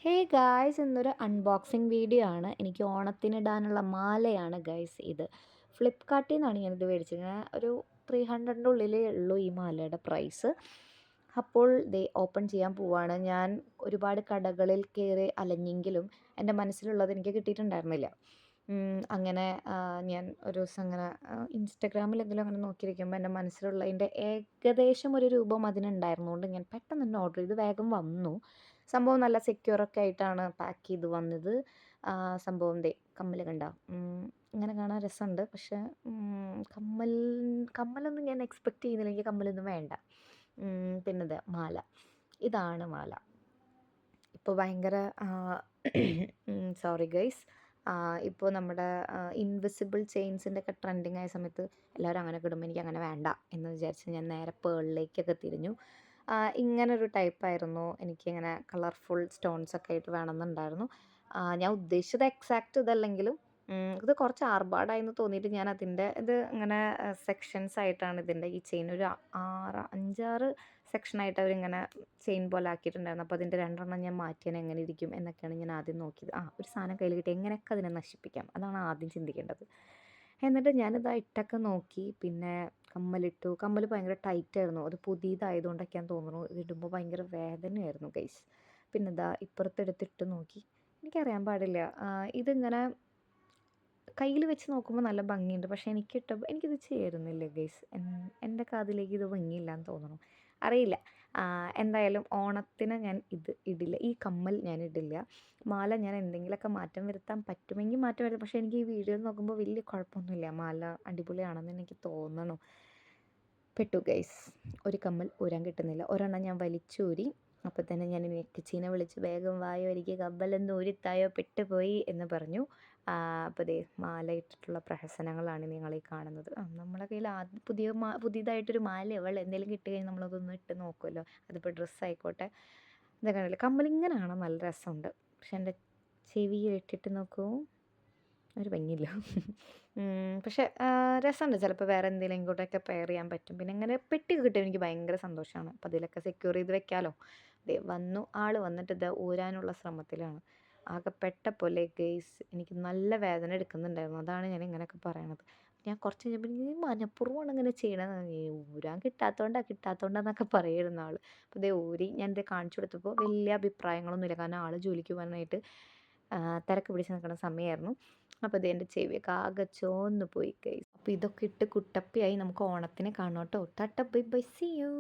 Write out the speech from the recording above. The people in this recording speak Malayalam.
ഹേ ഗായ്സ്, ഇന്നൊരു അൺബോക്സിങ് വീഡിയോ ആണ്. എനിക്ക് ഓണത്തിനിടാനുള്ള മാലയാണ് ഗൈസ് ഇത്. ഫ്ലിപ്കാർട്ടിൽ നിന്നാണ് ഞാനിത് മേടിച്ചത്. ഒരു 300ൻ്റെ ഉള്ളിലേ ഉള്ളൂ ഈ മാലയുടെ പ്രൈസ്. അപ്പോൾ ഓപ്പൺ ചെയ്യാൻ പോവാണ്. ഞാൻ ഒരുപാട് കടകളിൽ കയറി അലഞ്ഞെങ്കിലും എൻ്റെ മനസ്സിലുള്ളത് എനിക്ക് കിട്ടിയിട്ടുണ്ടായിരുന്നില്ല. അങ്ങനെ ഞാൻ ഒരു ദിവസം അങ്ങനെ ഇൻസ്റ്റഗ്രാമിലെങ്കിലും അങ്ങനെ നോക്കിയിരിക്കുമ്പോൾ എൻ്റെ മനസ്സിലുള്ളതിൻ്റെ ഏകദേശം ഒരു രൂപം അതിനുണ്ടായിരുന്നതുകൊണ്ട് ഞാൻ പെട്ടെന്ന് തന്നെ ഓർഡർ ചെയ്ത് വേഗം വന്നു. സംഭവം നല്ല സെക്യൂറൊക്കെ ആയിട്ടാണ് പാക്ക് ചെയ്ത് വന്നത്. സംഭവം കമ്മൽ കണ്ടോ? ഇങ്ങനെ കാണാൻ രസമുണ്ട്. പക്ഷേ കമ്മൽ കമ്മലൊന്നും ഞാൻ എക്സ്പെക്റ്റ് ചെയ്യുന്നില്ല. എനിക്ക് കമ്മലൊന്നും വേണ്ട. പിന്നെ മാല. ഇതാണ് മാല. ഇപ്പോൾ ഭയങ്കര സോറി ഗൈസ്. ഇപ്പോൾ നമ്മുടെ ഇൻവിസിബിൾ ചെയിൻസിൻ്റെ ഒക്കെ ട്രെൻഡിങ് ആയ സമയത്ത് എല്ലാവരും അങ്ങനെയൊക്കെ ഇടുമ്പോൾ എനിക്ക് അങ്ങനെ വേണ്ട എന്ന് വിചാരിച്ച് ഞാൻ നേരെ പേളിലേക്കൊക്കെ തിരിഞ്ഞു. ഇങ്ങനൊരു ടൈപ്പായിരുന്നു. എനിക്കിങ്ങനെ കളർഫുൾ സ്റ്റോൺസൊക്കെ ആയിട്ട് വേണമെന്നുണ്ടായിരുന്നു. ഞാൻ ഉദ്ദേശിച്ചത് എക്സാക്റ്റ് ഇതല്ലെങ്കിലും ഇത് കുറച്ച് ആർഭാടായെന്ന് തോന്നിയിട്ട് ഞാൻ അതിൻ്റെ ഇത് ഇങ്ങനെ സെക്ഷൻസ് ആയിട്ടാണ് ഇതിൻ്റെ ഈ ചെയിൻ ഒരു 5-6 സെക്ഷനായിട്ട് അവരിങ്ങനെ ചെയിൻ പോലെ ആക്കിയിട്ടുണ്ടായിരുന്നു. അപ്പോൾ അതിൻ്റെ 2 ഞാൻ മാറ്റിയാൽ എങ്ങനെ ഇരിക്കും എന്നൊക്കെയാണ് ഞാൻ ആദ്യം നോക്കിയത്. ഒരു സാധനം കയ്യിൽ കിട്ടി എങ്ങനെയൊക്കെ അതിനെ നശിപ്പിക്കാം, അതാണ് ആദ്യം ചിന്തിക്കേണ്ടത്. എന്നിട്ട് ഞാനിത് ഇട്ടൊക്കെ നോക്കി. പിന്നെ കമ്മലിട്ടു. കമ്മൽ ഭയങ്കര ടൈറ്റായിരുന്നു. അത് പുതിയതായതുകൊണ്ടൊക്കെയാന്ന് തോന്നുന്നു. ഇതിടുമ്പോൾ ഭയങ്കര വേദനയായിരുന്നു ഗൈസ്. പിന്നെ ഇപ്പുറത്തെടുത്തിട്ട് നോക്കി. എനിക്കറിയാൻ പാടില്ല, ഇതിങ്ങനെ കയ്യിൽ വെച്ച് നോക്കുമ്പോൾ നല്ല ഭംഗിയുണ്ട്. പക്ഷേ എനിക്കിത് ചേരുന്നില്ല ഗൈസ്. എൻ്റെ കാതിലേക്ക് ഇത് ഭംഗിയില്ലാന്ന് തോന്നുന്നു. അറിയില്ല. എന്തായാലും ഓണത്തിന് ഞാൻ ഇത് ഇടില്ല. ഈ കമ്മൽ ഞാൻ ഇടില്ല. മാല ഞാൻ എന്തെങ്കിലുമൊക്കെ മാറ്റം വരുത്താൻ പറ്റുമെങ്കിൽ മാറ്റം വരുത്താം. പക്ഷേ എനിക്ക് ഈ വീഡിയോയിൽ നോക്കുമ്പോൾ വലിയ കുഴപ്പമൊന്നുമില്ല. മാല അടിപൊളിയാണെന്ന് എനിക്ക് തോന്നണു. പെട്ടു ഗൈസ്. ഒരു കമ്മൽ ഊരാൻ കിട്ടുന്നില്ല. ഒരെണ്ണം ഞാൻ വലിച്ചൂരി. അപ്പോൾ തന്നെ ഞാൻ നെക്കിച്ചീനെ വിളിച്ച് വേഗം വായോ, എനിക്ക് കമ്മലൊന്ന് ഊരിത്തായോ, പെട്ടുപോയി എന്ന് പറഞ്ഞു. അപ്പോൾ മാല ഇട്ടിട്ടുള്ള പ്രഹസനങ്ങളാണ് നിങ്ങളീ കാണുന്നത്. നമ്മളെ കയ്യിൽ പുതിയതായിട്ടൊരു മാലയോ എന്തെങ്കിലും കിട്ടി കഴിഞ്ഞാൽ നമ്മളതൊന്ന് ഇട്ട് നോക്കുമല്ലോ. അതിപ്പോൾ ഡ്രസ്സായിക്കോട്ടെ. ഇതൊക്കെ കണ്ടില്ലേ, കമ്മലിങ്ങനെ കാണാൻ നല്ല രസമുണ്ട്. പക്ഷെ എൻ്റെ ചെവിയിൽ ഇട്ടിട്ട് നോക്കൂ, ഒരു ഭംഗിയില്ല. പക്ഷേ രസമുണ്ട്. ചിലപ്പോൾ വേറെ എന്തെങ്കിലും കൂടെയൊക്കെ പെയർ ചെയ്യാൻ പറ്റും. പിന്നെ ഇങ്ങനെ പെട്ടിയൊക്കെ കിട്ടിയാൽ എനിക്ക് ഭയങ്കര സന്തോഷമാണ്. അപ്പോൾ അതിലൊക്കെ സെക്യൂർ ചെയ്ത് വെക്കാമല്ലോ. വന്നു ആൾ വന്നിട്ട് ഊരാനുള്ള ശ്രമത്തിലാണ്. ആകെ പെട്ട പോലെ ഗെയ്സ്. എനിക്ക് നല്ല വേദന എടുക്കുന്നുണ്ടായിരുന്നു. അതാണ് ഞാൻ ഇങ്ങനെയൊക്കെ പറയണത്. ഞാൻ കുറച്ച് കഴിഞ്ഞപ്പോൾ എനിക്ക് മനഃപൂർവ്വമാണ് ഇങ്ങനെ ചെയ്യണത്. ഊരാൻ കിട്ടാത്തതുകൊണ്ടാന്നൊക്കെ പറയുമായിരുന്നു ആൾ. അപ്പോൾ ഊരി ഞാൻ കാണിച്ചു കൊടുത്തപ്പോൾ വലിയ അഭിപ്രായങ്ങളൊന്നുമില്ല. കാരണം ആൾ ജോലിക്ക് പോകാനായിട്ട് തിരക്ക് പിടിച്ച് നിൽക്കുന്ന സമയമായിരുന്നു. അപ്പോൾ എൻ്റെ ചെവിയൊക്കെ ആകെ ചോന്ന് പോയി ഗൈസ്. അപ്പോൾ ഇതൊക്കെ ഇട്ട് കുട്ടപ്പിയായി നമുക്ക് ഓണത്തിന് കാണാം കേട്ടോ. Tata bye bye, see U.